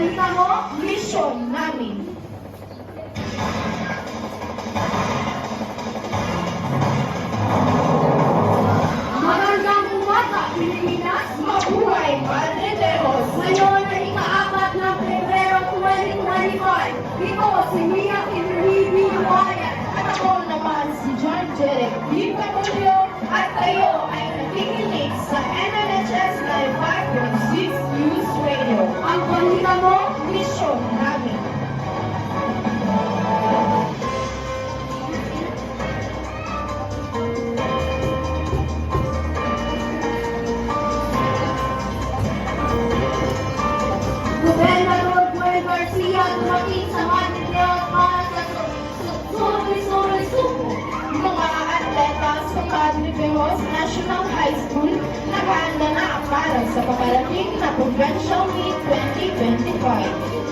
balita mo, mission namin. Magandang umaga, Pilipinas! Mabuhay, Padre Lejos! Ngayon ay ika-4 ng Pebrero 2025. Ito si Mia Kinribi Wyatt at ako naman si John Jeric D. Pagulio at kayo ay nakikinig sa MNHS 95.6 News Radio. Ang balita mo, mission namin. Gobernador Gwen Garcia dumating sa Manila para sa Suri-Suri Supo. Mga atletas ng Padre Lejos National High School naghahanda na para sa paparating na Provincial Meet 2025.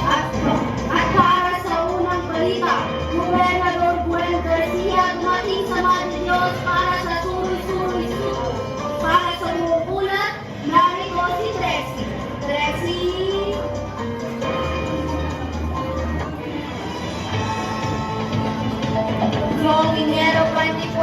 At para sa unang balita, Gobernador Gwen Garcia dumating sa Manila para sa Suri-Suri Supo. Para sa bumubulat, narito si Trexie. Trexie! Noong Enero 24,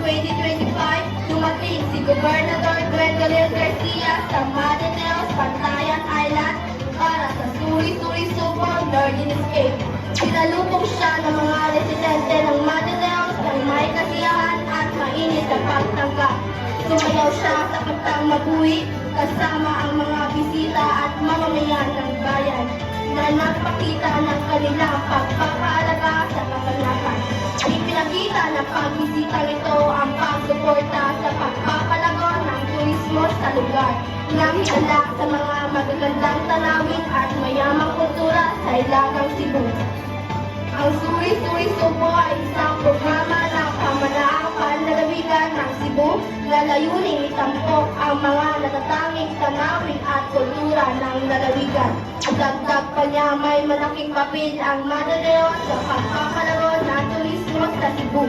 2025, dumating si Gobernador Gwendolyn Garcia sa Madaneos, Pantayan Island para sa Suri-Suri Supo Learning Escape. Sinalubong siya ng mga residente ng Madaneos ng may kasiyahan at mainit na pagtanggap. Sumayaw siya sa kantang Mabuhi kasama ang mga bisita at mamamayan ng bayan na nagpakita ng kanilang pagpapahalaga sa kapanapan. Ipinakita ng pagbisita nito ang pagsuporta sa pagpapalago ng turismo sa lugar nang higala sa mga magagandang tanawin at mayamang kultura sa Hilagang Cebu. Ang Suri-Suri Supo ay isang programa ng pamalaang panlalawigan ng Cebu na layuning itampok ang mga natatanging tanawin at kultura ng lalawigan. Dagdag pa niya may malaking papel ang Madaneos sa pagpapalago ng turismo sa Cebu.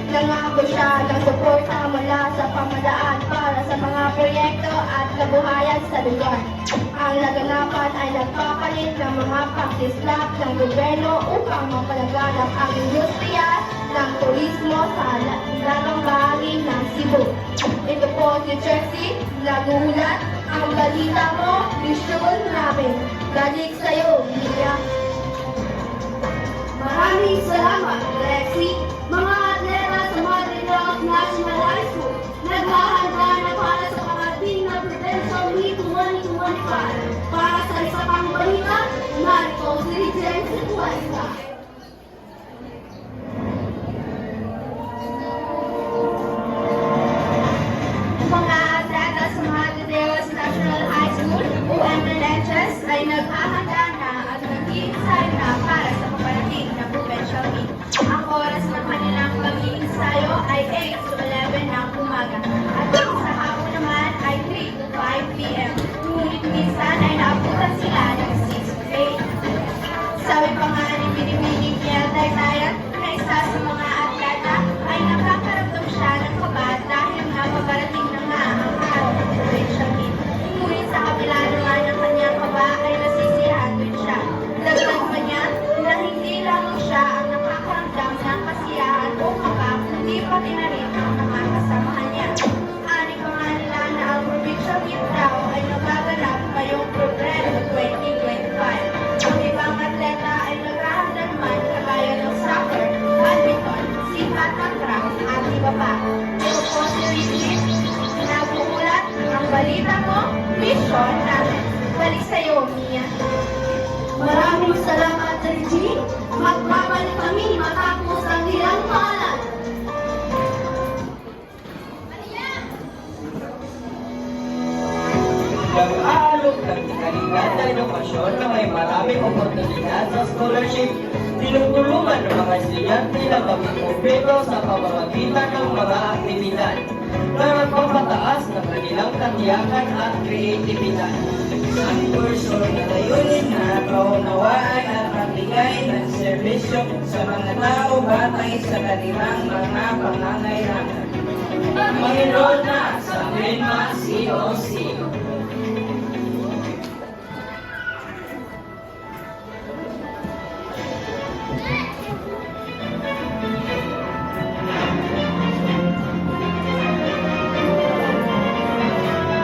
Nangako siya ng suporta mula sa pamalaan para sa mga proyekto at kabuhayan sa lugar. Ang naganapan ay nagpapalit ng mga practice lab ng gobyerno upang mapalaganap ang industriya ng turismo sa lagang bahagi ng Cebu. Ito po si Chelsea, nagulat. Ang balita mo, mission namin. Balik sa'yo, Mia. Maraming salamat, Lexi. Mga atleta sa Manila National High School, naghahanda na para sa parating na Provincial Meet 2025. Para sa isa pang balita, narito si Jensen Cuesta. Mga atleta sa Manila National High School o MNHS ay naghahanda na at nag-iinsay na para sa paparating na Provincial Meet. Ang oras ng kanilang pag-iinsayo ay 8 to 11 ng umaga at sa hapon naman ay 3 to 5 p.m. Ngunit minsan ay naabutan sila ng 6 to 8. Sabi pa nga ni Binibining Mielday Tayan na isa sa mga atleta ay nakakaramdam siya ng kaba dahil nga mabarating na nga ang araw ng Provincial Meet. Ngunit sa kabila naman ng kanyang kaba ay nasisiyahan din siya. Dagdag pa niya na hindi lamang siya ang nakakaramdam ng kasiyahan o kaba, kundi pati na rin ang nakakasamahan niya. Ani pa nga nila na ang Provincial Meet daw ay nagaganap ngayong Pebrero 2025. Ang ibang atleta ay naghahanda naman kagaya ng soccer, badminton, sipat ng track at iba pa. Ito po si Ricky, nabuulat ang balita mo, mission namin. Balik sa'yo, Mia. Maraming salamat, Reggie. Magbabalik kami matapos ang ilang paalam. Nag-aalok ng kalidad na edukasyon na may maraming oportunidad sa scholarship, Tinutulungan ng mga estudyante na pag-ikompeto sa pamamagitan ng mga aktibidad na nagpapataas ng kanilang katiyakan at kreatibidad. Ang kurso na layunin na paunawaan at magbigay ng serbisyo sa mga tao batay sa kanilang mga pangangailangan. Mag-enroll na sa Menma COC.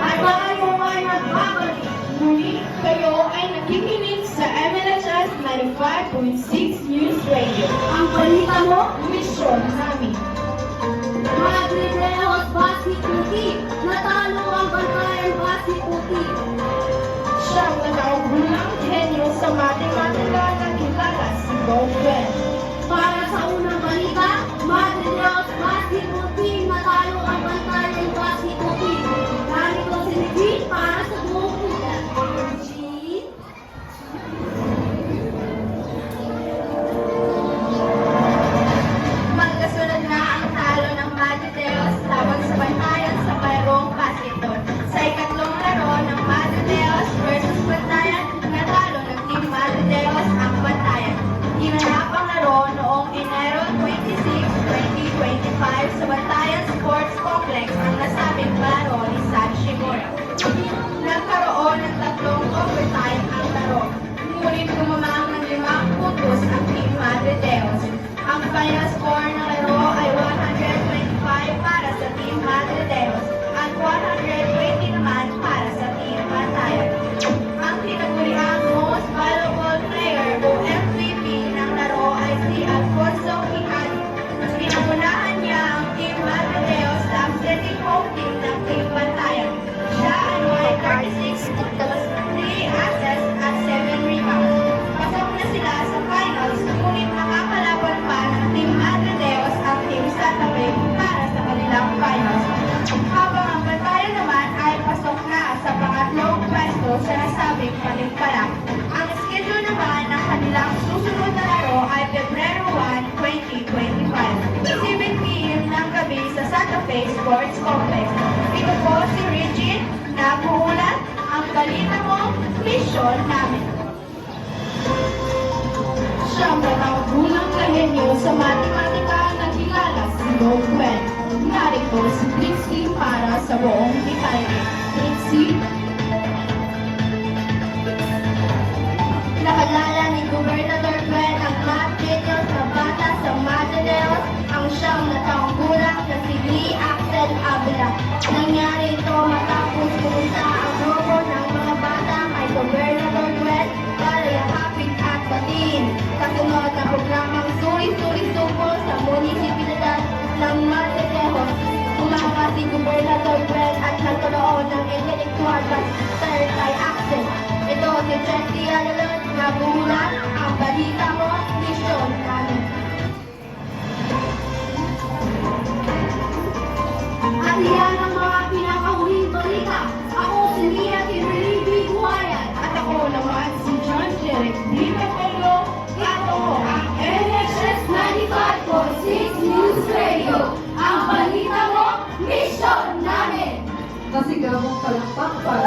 At tayo ay nagbabalik. Muli kayo ay nakikinig sa MLHS 95.6 News Radio. Ang balita mo, misyon namin. Madre Deos Basketball Team, natalo ang Bantayan Basketball Team. Siyang nagaugulang henyo sa matematika na kilala si Bowell. Para sa unang balita, Madre Deos Basketball Team, natalo ang Bantayan Basketball Team. Narito si Regine para sa buong kita. Regine? Magkasunod na ang talo ng Madre Deos laban sa Bantayan sa mayroong basketball. Sa ikatlong laro ng Madre Deos versus Bantayan, natalo ng Team Madre Deos ang Bantayan. Ginanap ang laro noong Enero 26, 2025 sa Bantayan Sports Complex ang nasabing laro ni San Shimura. Nagkaroon ng tatlong overtime ang laro. Ngunit gumamang ng 5 puntos ang Team Madre Deos. Ang final score ng laro ay 125 para sa Team Madre Deos at 120 naman para sa Team Bantayan. Ang tinaguriang Most Valuable Player o MVP ng laro ay si Alfonso Quijano. Pinangunahan niya ang Team Madre Deos sa upsetting home team ng Team Bantayan. Siya ay may 36 puntos, 3 assists at 7 rebounds. Pasok na sila sa finals, ngunit nakakalaban pa ng Team Madre Deos ang Team Santa Fe para sa kanilang finals. Habang ang Bantayan naman ay pasok na sa pangatlong pwesto sa nasabing palimpalang. Ang schedule naman ng kanilang susunod na laro ay Pebrero 1, 2025. 7 p.m. ng gabi sa Santa Fe Sports Complex. Ito po si Regine, nabuulat ang balita mo, misyon namin. Siyang nakagulang na henyo sa matematika na kilala si Bowell. Narito si Trixie para sa buong detalye. Trixie? Nakalala ni Gobernador Gwen ang math genius na bata sa Madre Deos, ang siyang nataong gulang na si Lee Axel Avila. Nangyari ito matapos pumunta ang grupo ng mga bata kay Gobernador Gwen para yakapin at batiin. Kasunod na programang Suri-Suri Supo sa munisipalidad ng Madre Deos. Umanga si Gobernador Gwen at nagkaroon ng intellectual basta kay Axel. Ito si Jessie Alalon na buhulan ang balita mo, misyon namin. At yan ang mga pinakahuling balita. Ako si Mia Kimberly B. Buhayan. At ako naman si John Jerick Dito Polo. At ako ang NHS 95.6 News Radio. Ang balita mo, mission namin! Nasigamong palakpak para